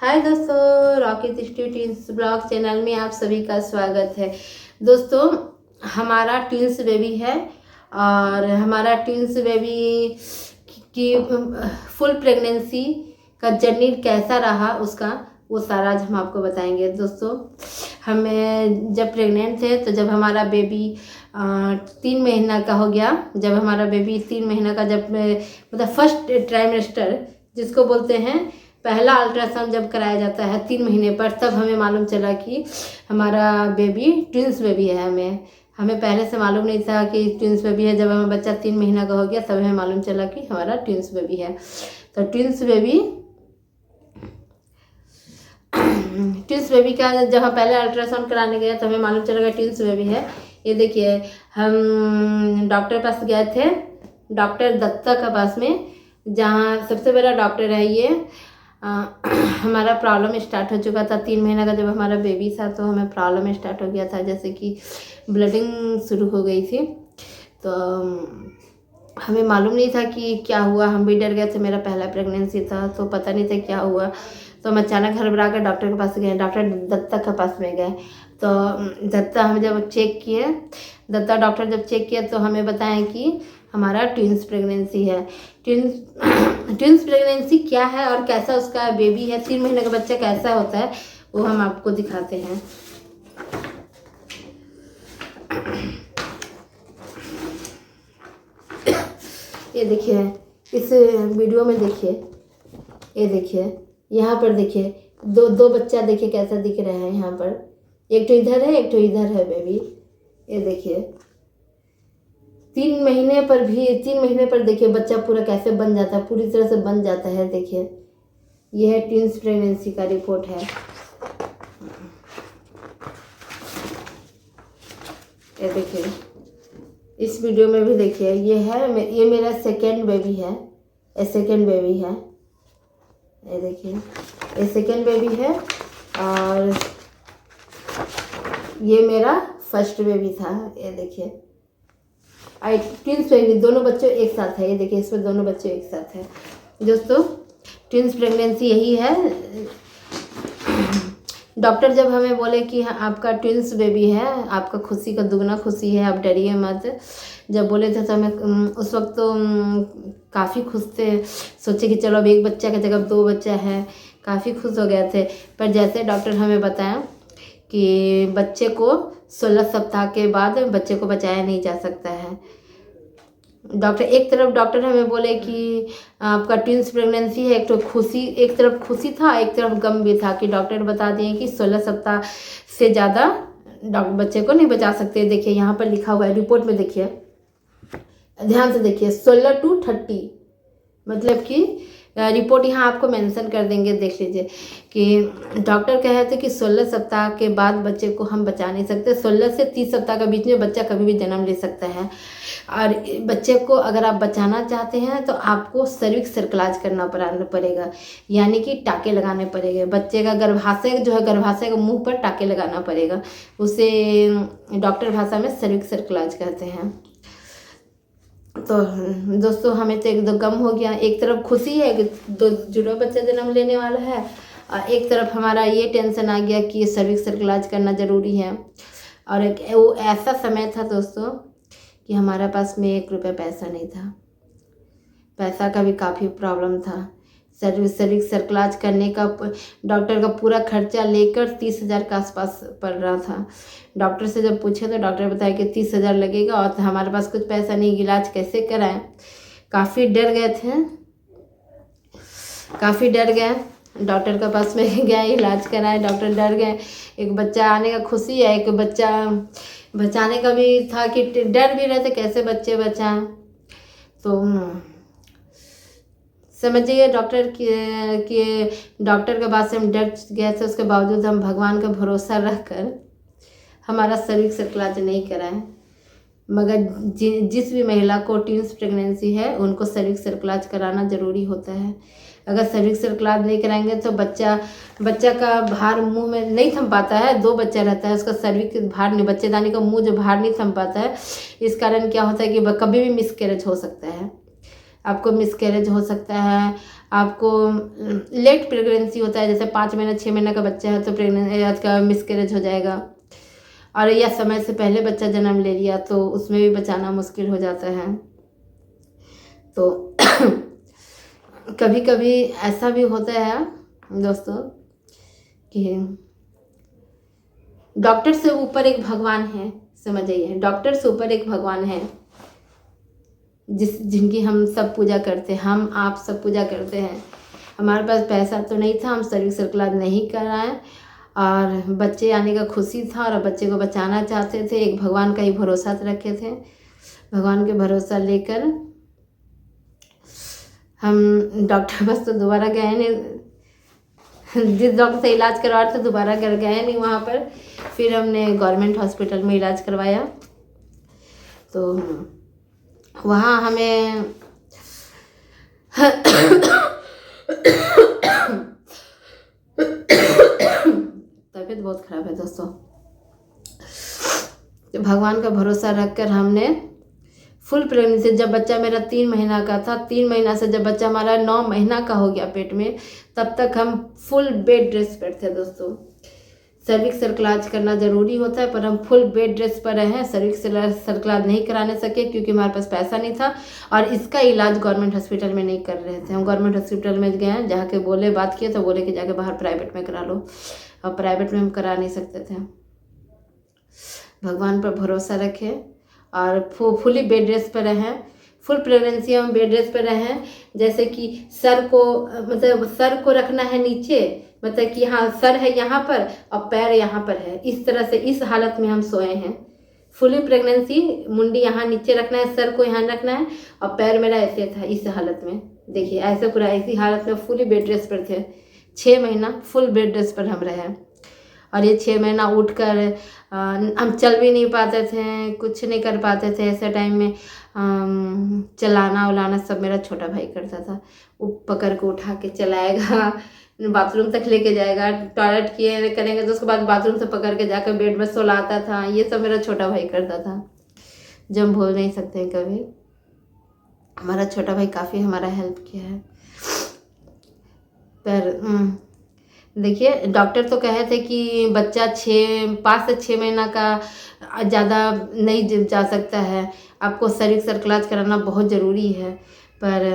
हाय दोस्तों, rocket twins blog channel में आप सभी का स्वागत है। दोस्तों, हमारा ट्विंस बेबी है और हमारा ट्विंस बेबी की फुल प्रेगनेंसी का जर्नी कैसा रहा उसका वो सारा आज हम आपको बताएंगे। दोस्तों, हमें जब प्रेग्नेंट थे तो जब हमारा बेबी 3 महीना का हो गया, जब हमारा बेबी 3 महीना का, जब मतलब फर्स्ट ट्राइमेस्टर जिसको बोलते हैं, पहला अल्ट्रासाउंड जब कराया जाता है 3 महीने पर, तब हमें मालूम चला कि हमारा बेबी ट्विंस बेबी है। हमें पहले से मालूम नहीं था कि ट्विंस बेबी है। जब हमें बच्चा 3 महीना का हो गया तब हमें मालूम चला कि हमारा ट्विंस बेबी है। तो ट्विंस बेबी का जब हम पहले अल्ट्रासाउंड कराने गए तो हमें मालूम चला कि ट्विंस बेबी है। ये देखिए, हम डॉक्टर पास गए थे, डॉक्टर दत्ता के पास में, जहाँ सबसे बड़ा डॉक्टर है ये। हमारा प्रॉब्लम स्टार्ट हो चुका था 3 महीना का। जब हमारा बेबी था तो हमें प्रॉब्लम स्टार्ट हो गया था, जैसे कि ब्लीडिंग शुरू हो गई थी। तो हमें मालूम नहीं था कि क्या हुआ, हम भी डर गए थे। मेरा पहला प्रेगनेंसी था तो पता नहीं था क्या हुआ। तो हम अचानक घबरा कर डॉक्टर के पास गए, डॉक्टर दत्ता के पास में गए। तो दत्ता हमें जब चेक किए, दत्ता डॉक्टर जब चेक किया तो हमें बताएं कि हमारा ट्विंस प्रेगनेंसी है। ट्विंस प्रेगनेंसी क्या है और कैसा उसका बेबी है, 3 महीने का बच्चा कैसा होता है, वो हम आपको दिखाते हैं। ये देखिए, इस वीडियो में देखिए, ये देखिए, यहाँ पर देखिए, दो बच्चा देखिए कैसा दिख रहे हैं। यहाँ पर एक तो इधर है, एक तो इधर है बेबी। ये देखिए, 3 महीने पर देखिए बच्चा पूरा कैसे बन जाता है, पूरी तरह से बन जाता है। देखिए, यह है ट्विंस प्रेगनेंसी का रिपोर्ट है। ये देखिए, इस वीडियो में भी देखिए, ये मेरा सेकेंड बेबी है। ये सेकेंड बेबी है। ये देखिए, ये सेकेंड बेबी है और ये मेरा फर्स्ट बेबी था। ये देखिए, ट्विंस बेबी, दोनों बच्चे एक साथ है। ये देखिए, इसमें दोनों बच्चे एक साथ है। दोस्तों, ट्विंस प्रेगनेंसी यही है। डॉक्टर जब हमें बोले कि हाँ आपका ट्विंस बेबी है, आपका खुशी का दुगना खुशी है, आप डरिए मत, जब बोले थे तो हमें उस वक्त तो काफ़ी खुश थे। सोचे कि चलो अब एक बच्चा की जगह 2 बच्चा है, काफ़ी खुश हो गए थे। पर जैसे डॉक्टर हमें बताया कि बच्चे को 16 सप्ताह के बाद बच्चे को बचाया नहीं जा सकता है। एक तरफ डॉक्टर हमें बोले कि आपका ट्विंस प्रेगनेंसी है, एक तरफ खुशी था, एक तरफ गम भी था कि डॉक्टर बता दिए कि 16 सप्ताह से ज़्यादा बच्चे को नहीं बचा सकते। देखिए, यहाँ पर लिखा हुआ है रिपोर्ट में, देखिए ध्यान से देखिए, 16 to 30, मतलब कि रिपोर्ट यहाँ आपको मेंशन कर देंगे, देख लीजिए कि डॉक्टर कह रहे थे कि 16 सप्ताह के बाद बच्चे को हम बचा नहीं सकते। 16 से 30 सप्ताह के बीच में बच्चा कभी भी जन्म ले सकता है। और बच्चे को अगर आप बचाना चाहते हैं तो आपको सर्विक्स सर्कलाज करना पड़ेगा, यानी कि टाके लगाने पड़ेंगे। बच्चे का गर्भाशय जो है, गर्भाशय के मुँह पर टाके लगाना पड़ेगा। उसे डॉक्टर भाषा में सर्विक्स सर्कलाज कहते हैं। तो दोस्तों, हमें तो एकदम गम हो गया। एक तरफ खुशी है कि 2 जुड़वा बच्चा जन्म लेने वाला है, और एक तरफ हमारा ये टेंशन आ गया कि सर्विक्स सर्कलाज करना ज़रूरी है। और वो ऐसा समय था दोस्तों कि हमारे पास में 1 रुपया पैसा नहीं था। पैसा का भी काफ़ी प्रॉब्लम था। सर्विक्स सर्कलाज करने का डॉक्टर का पूरा खर्चा लेकर 30,000 के आसपास पड़ रहा था। डॉक्टर से जब पूछे तो डॉक्टर बताया कि 30,000 लगेगा और हमारे पास कुछ पैसा नहीं, इलाज कैसे कराएं। काफ़ी डर गए थे, काफ़ी डर गए। डॉक्टर के पास में गए, इलाज कराए, डॉक्टर डर गए। एक बच्चा आने का खुशी है, एक बच्चा बचाने का भी था कि डर भी रहे थे कैसे बच्चे बचाएं। तो समझिए, डॉक्टर के बाद से हम डर गए थे। उसके बावजूद हम भगवान का भरोसा रखकर हमारा सर्विक्स सर्कलाज नहीं कराएं। मगर जिस भी महिला को ट्विंस प्रेगनेंसी है उनको सर्विक्स सर्कलाज कराना ज़रूरी होता है। अगर सर्विक्स सर्कलाज नहीं कराएंगे तो बच्चा का भार मुंह में नहीं थम पाता है। 2 बच्चा रहता है, उसका सर्विक्स भार नहीं, बच्चेदानी का मुंह जो भार नहीं थम पाता है। इस कारण क्या होता है कि कभी भी मिसकैरेज हो सकता है, आपको मिसकैरेज हो सकता है। आपको लेट प्रेगनेंसी होता है, जैसे 5 महीना 6 महीना का बच्चा है तो प्रेगनेंसी का मिसकैरेज हो जाएगा, और या समय से पहले बच्चा जन्म ले लिया तो उसमें भी बचाना मुश्किल हो जाता है। तो कभी कभी ऐसा भी होता है दोस्तों कि डॉक्टर से ऊपर एक भगवान है, समझ जाइए, डॉक्टर से ऊपर एक भगवान है जिनकी हम सब पूजा करते हैं, हम आप सब पूजा करते हैं। हमारे पास पैसा तो नहीं था, हम सर्विक्स सर्कलाज नहीं कराएं, और बच्चे आने का खुशी था और बच्चे को बचाना चाहते थे, एक भगवान का ही भरोसा रखे थे। भगवान के भरोसा लेकर हम डॉक्टर पास तो दोबारा गए नहीं, जिस डॉक्टर से इलाज करवा रहे थे दोबारा घर गए नहीं वहाँ पर। फिर हमने गवर्नमेंट हॉस्पिटल में इलाज करवाया, तो वहाँ हमें तबीयत बहुत ख़राब है दोस्तों। तो भगवान का भरोसा रखकर हमने फुल प्रेगनेंसी, जब बच्चा मेरा 3 महीना का था, 3 महीना से जब बच्चा हमारा 9 महीना का हो गया पेट में, तब तक हम फुल बेड रेस्ट पर थे दोस्तों। सर्विक्स सर्कलाज करना ज़रूरी होता है, पर हम फुल बेड रेस्ट पर रहे हैं, सर्विक्स सर्कलाज नहीं कराने सके क्योंकि हमारे पास पैसा नहीं था, और इसका इलाज गवर्नमेंट हॉस्पिटल में नहीं कर रहे थे। हम गवर्नमेंट हॉस्पिटल में गए, जहाँ के बोले बात किए तो बोले कि जाके बाहर प्राइवेट में करा लो, और प्राइवेट में हम करा नहीं सकते थे। भगवान पर भरोसा रखें और फुली बेड रेस्ट पर रहें। फुल प्रेगनेंसी हम बेड रेस्ट पर रहें, जैसे कि सर को, मतलब सर को रखना है नीचे, मतलब कि हाँ सर है यहाँ पर और पैर यहाँ पर है, इस तरह से इस हालत में हम सोए हैं। फुली प्रेगनेंसी मुंडी यहाँ नीचे रखना है, सर को यहाँ रखना है, और पैर मेरा ऐसे था इस हालत में, देखिए ऐसे पूरा ऐसी हालत में फुली बेड रेस्ट पर थे। 6 महीना फुल बेड रेस्ट पर हम रहे, और ये 6 महीना उठकर हम चल भी नहीं पाते थे, कुछ नहीं कर पाते थे। ऐसे टाइम में चलाना उलाना सब मेरा छोटा भाई करता था, वो पकड़ के उठा के चलाएगा, बाथरूम तक लेके जाएगा, टॉयलेट किए करेंगे तो उसके बाद बाथरूम से पकड़ के जाकर बेड में सुलाता था, ये सब मेरा छोटा भाई करता था, जो हम भूल नहीं सकते हैं कभी। हमारा छोटा भाई काफ़ी हमारा हेल्प किया है। पर देखिए डॉक्टर तो कहे थे कि बच्चा 5 से 6 महीना का ज़्यादा नहीं जा सकता है, आपको सर्विक्स सर्कलाज कराना बहुत ज़रूरी है। पर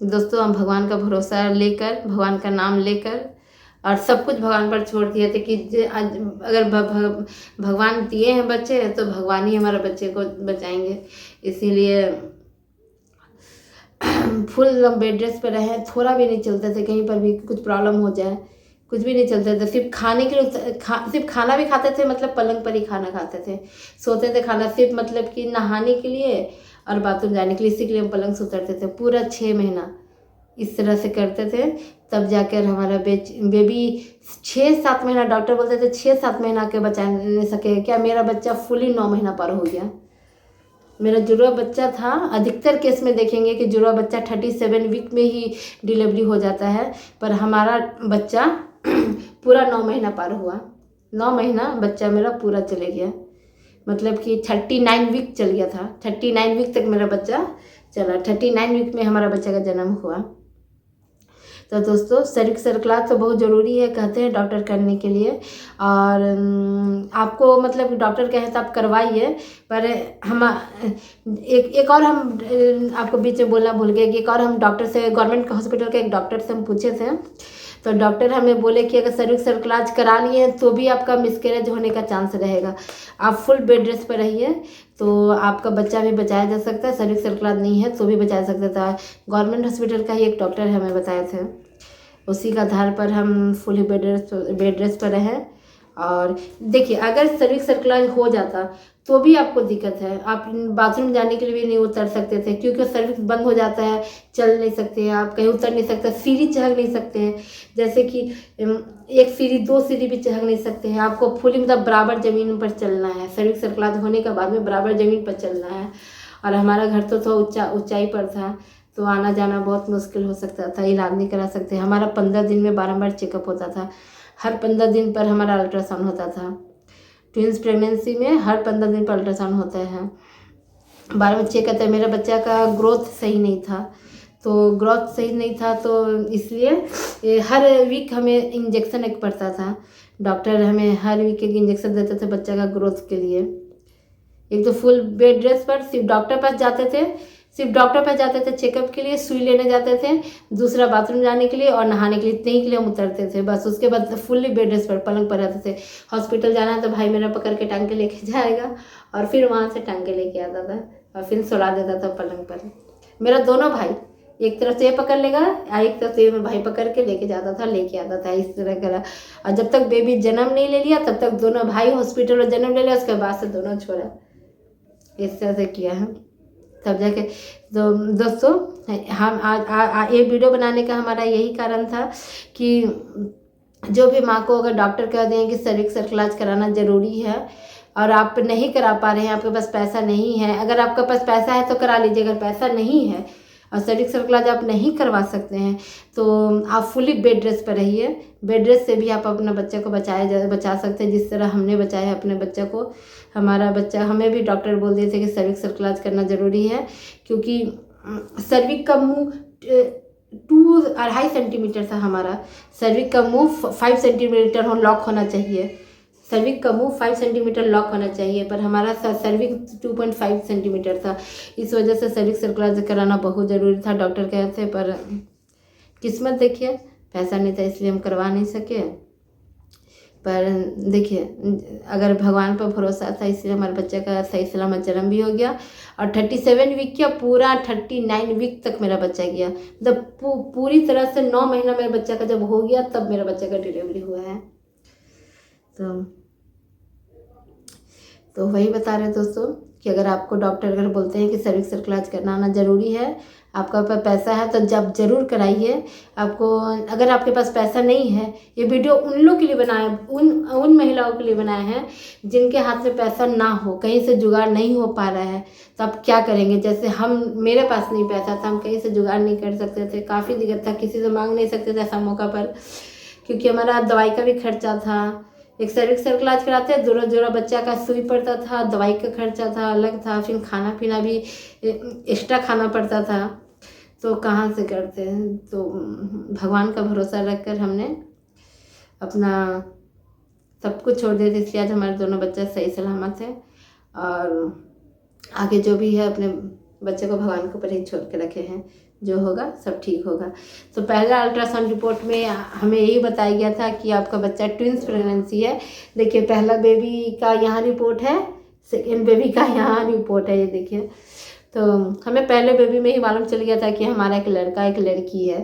दोस्तों हम भगवान का भरोसा लेकर, भगवान का नाम लेकर और सब कुछ भगवान पर छोड़ दिए थे कि अगर भगवान दिए हैं बच्चे तो भगवान ही हमारे बच्चे को बचाएंगे। इसीलिए फुल बेड रेस्ट पर रहे, थोड़ा भी नहीं चलते थे, कहीं पर भी कुछ प्रॉब्लम हो जाए कुछ भी नहीं चलते थे। सिर्फ खाने के लिए सिर्फ खाना भी खाते थे, मतलब पलंग पर ही खाना खाते थे, सोते थे खाना सिर्फ मतलब कि नहाने के लिए और बाथरूम जाने के लिए, इसी के लिए हम पलंग से उतरते थे। पूरा 6 महीना इस तरह से करते थे, तब जाकर हमारा बेबी 6-7 महीना, डॉक्टर बोलते थे 6-7 महीना के बचा नहीं सके क्या, मेरा बच्चा फुली 9 महीना पार हो गया। मेरा जुड़वा बच्चा था, अधिकतर केस में देखेंगे कि जुड़वा बच्चा 37 वीक में ही डिलीवरी हो जाता है, पर हमारा बच्चा पूरा 9 महीना पार हुआ। 9 महीना बच्चा मेरा पूरा चले गया, मतलब कि 39 वीक चल गया था, 39 वीक तक मेरा बच्चा चला, 39 वीक में हमारा बच्चा का जन्म हुआ। तो दोस्तों सर्विक्स सर्कलाज तो बहुत ज़रूरी है कहते हैं डॉक्टर करने के लिए, और आपको मतलब डॉक्टर कहे तो आप करवाइए। पर हम एक और हम आपको बीच में बोलना भूल गए कि एक और हम डॉक्टर से, गवर्नमेंट हॉस्पिटल के एक डॉक्टर से हम पूछे थे, तो डॉक्टर हमें बोले कि अगर सर्विक्स सर्कलाज करा लिए हैं तो भी आपका मिसकैरेज होने का चांस रहेगा, आप फुल बेड रेस्ट पर रहिए तो आपका बच्चा भी बचाया जा सकता है, सर्विक्स सर्कलाज नहीं है तो भी बचाया जा सकता था। गवर्नमेंट हॉस्पिटल का ही एक डॉक्टर हमें बताए थे, उसी का आधार पर हम फुली बेड रेस्ट पर रहें। और देखिए अगर सर्विक्स सर्कलाज हो जाता तो भी आपको दिक्कत है, आप बाथरूम जाने के लिए भी नहीं उतर सकते थे क्योंकि सर्विक्स बंद हो जाता है, चल नहीं सकते हैं आप, कहीं उतर नहीं सकते, सीढ़ी चढ़ नहीं सकते हैं, जैसे कि 1 सीढ़ी 2 सीढ़ी भी चढ़ नहीं सकते हैं, आपको फुली मतलब बराबर ज़मीन पर चलना है। सर्विक्स सर्कलाज होने के बाद में बराबर ज़मीन पर चलना है, और हमारा घर तो थोड़ा ऊंचाई पर था तो आना जाना बहुत मुश्किल हो सकता था, इलाज नहीं करा सकते। हमारा 15 दिन में बारंबार चेकअप होता था, हर 15 दिन पर हमारा अल्ट्रासाउंड होता था। ट्विंस प्रेगनेंसी में हर 15 दिन पर अल्ट्रासाउंड होता है, बार बार चेक करते हैं। मेरा बच्चा का ग्रोथ सही नहीं था तो ग्रोथ सही नहीं था, तो इसलिए हर वीक हमें इंजेक्शन एक पड़ता था। डॉक्टर हमें हर वीक एक इंजेक्शन देते थे बच्चा का ग्रोथ के लिए। एक तो फुल बेड रेस्ट पर सिर्फ डॉक्टर पास जाते थे, चेकअप के लिए, सुई लेने जाते थे, दूसरा बाथरूम जाने के लिए और नहाने के लिए, इतने ही के लिए हम उतरते थे बस। उसके बाद फुल्ली बेड रेस्ट पर पलंग पर रहते थे। हॉस्पिटल जाना है तो भाई मेरा पकड़ के टांग के लेके जाएगा और फिर वहाँ से टांग के लेके आता था और फिर सुला देता था पलंग पर। मेरा दोनों भाई, एक तरफ से ये पकड़ लेगा और एक तरफ से ये भाई पकड़ के लेके जाता था, लेके आता था, इस तरह करा। और जब तक बेबी जन्म नहीं ले लिया तब तक दोनों भाई हॉस्पिटल में जन्म ले लिया, उसके बाद से दोनों छोड़ा। इस तरह से किया है तब जाके। तो दोस्तों हम आज ये वीडियो बनाने का हमारा यही कारण था कि जो भी माँ को अगर डॉक्टर कह दें कि सर्विक्स सर्कलाज कराना ज़रूरी है और आप नहीं करा पा रहे हैं, आपके पास पैसा नहीं है, अगर आपके पास पैसा है तो करा लीजिए, अगर पैसा नहीं है और सर्विक्स सर्कलाज आप नहीं करवा सकते हैं तो आप फुली बेड रेस्ट पर रहिए। बेड रेस्ट से भी आप अपने बच्चे को बचा सकते हैं, जिस तरह हमने बचाया अपने बच्चे को। हमारा बच्चा, हमें भी डॉक्टर बोल दिए थे कि सर्विक्स सर्कलाज करना ज़रूरी है, क्योंकि सर्विक का मुँह 2.5 सेंटीमीटर था हमारा। सर्विक का मुँह 5 सेंटीमीटर लॉक होना चाहिए, सर्विक का मुँह 5 सेंटीमीटर लॉक होना चाहिए, पर हमारा सर्विक 2.5 सेंटीमीटर था। इस वजह से सर्विक्स सर्कलाज कराना बहुत ज़रूरी था, डॉक्टर कहते थे। पर किस्मत देखिए, पैसा नहीं था इसलिए हम करवा नहीं सके। पर देखिए, अगर भगवान पर भरोसा था इसलिए हमारे बच्चे का सही सलामत जन्म भी हो गया और 37 वीक क्या पूरा 39 वीक तक मेरा बच्चा गया। जब पूरी तरह से 9 महीना मेरे बच्चा का जब हो गया तब मेरा बच्चे का डिलीवरी हुआ है। तो वही बता रहे दोस्तों कि अगर आपको डॉक्टर अगर बोलते हैं कि सर्विक्स सर्कलाज कराना ज़रूरी है, आपका पास पैसा है तो जब ज़रूर कराइए। आपको अगर आपके पास पैसा नहीं है, ये वीडियो उन लोग के लिए बनाया, उन महिलाओं के लिए बनाया है जिनके हाथ में पैसा ना हो, कहीं से जुगाड़ नहीं हो पा रहा है, तो आप क्या करेंगे। जैसे मेरे पास नहीं पैसा था, हम कहीं से जुगाड़ नहीं कर सकते थे, काफ़ी दिक्कत था, किसी से मांग नहीं सकते थे ऐसा मौका पर, क्योंकि हमारा दवाई का भी खर्चा था। एक सर्विक्स सर्कलाज कराते जोड़ा बच्चा का सुई पड़ता था, दवाई का खर्चा था अलग था, फिर खाना पीना भी एक्स्ट्रा खाना पड़ता था, तो कहाँ से करते हैं। तो भगवान का भरोसा रखकर हमने अपना सब कुछ छोड़ दिया, इसलिए आज हमारे दोनों बच्चे सही सलामत है और आगे जो भी है अपने बच्चे को भगवान के ऊपर ही छोड़ के रखे हैं, जो होगा सब ठीक होगा। तो पहला अल्ट्रासाउंड रिपोर्ट में हमें यही बताया गया था कि आपका बच्चा ट्विंस प्रेगनेंसी है। देखिए, पहला बेबी का यहाँ रिपोर्ट है, सेकेंड बेबी का यहाँ रिपोर्ट है, ये देखिए। तो हमें पहले बेबी में ही मालूम चल गया था कि हमारा एक लड़का एक लड़की है।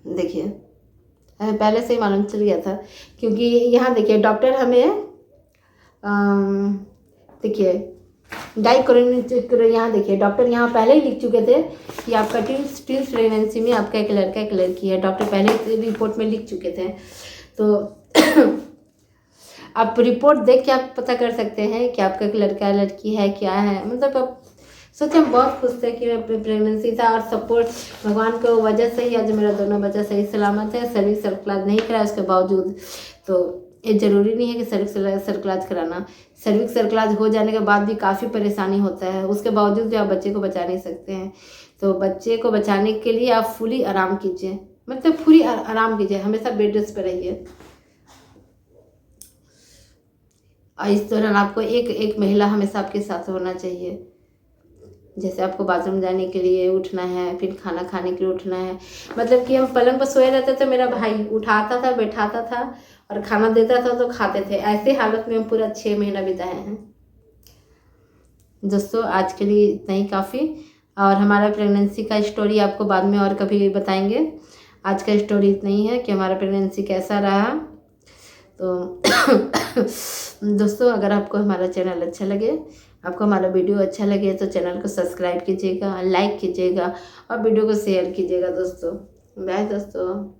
देखिए, हमें पहले से ही मालूम चल गया था, क्योंकि यहाँ देखिए डॉक्टर हमें देखिए यहाँ देखिए डॉक्टर यहाँ पहले ही लिख चुके थे कि आपका ट्विंस प्रेगनेंसी में आपका एक लड़का एक लड़की है, डॉक्टर पहले रिपोर्ट में लिख चुके थे। तो आप रिपोर्ट देख के आप पता कर सकते हैं कि आपका एक लड़का लड़की है क्या है। मतलब आप सोचे, हम बहुत खुश थे कि मैं प्रेगनेंसी था और सपोर्ट भगवान की वजह से ही आज मेरा दोनों बच्चा सही सलामत है। सर्विक्स सर्कलाज नहीं कराया उसके बावजूद, तो ये ज़रूरी नहीं है कि सर्विक्स सर्कलाज कराना। सर्विक्स सर्कलाज हो जाने के बाद भी काफ़ी परेशानी होता है, उसके बावजूद भी आप बच्चे को बचा नहीं सकते हैं। तो बच्चे को बचाने के लिए आप फुली आराम कीजिए, मतलब फुली आराम कीजिए, हमेशा बेड रेस्ट पर रहिए। और इस दौरान आपको एक महिला हमेशा आपके साथ होना चाहिए। जैसे आपको बाथरूम जाने के लिए उठना है, फिर खाना खाने के लिए उठना है, मतलब कि हम पलंग पर सोए रहते थे, मेरा भाई उठाता था, बैठाता था और खाना देता था तो खाते थे। ऐसे हालत में हम पूरा 6 महीना बिताए हैं। दोस्तों आज के लिए इतना ही काफ़ी, और हमारा प्रेगनेंसी का स्टोरी आपको बाद में और कभी बताएंगे। आज का स्टोरी इतना ही है कि हमारा प्रेगनेंसी कैसा रहा। तो दोस्तों अगर आपको हमारा चैनल अच्छा लगे, आपको हमारा वीडियो अच्छा लगे तो चैनल को सब्सक्राइब कीजिएगा, लाइक कीजिएगा और वीडियो को शेयर कीजिएगा दोस्तों। बाय दोस्तों।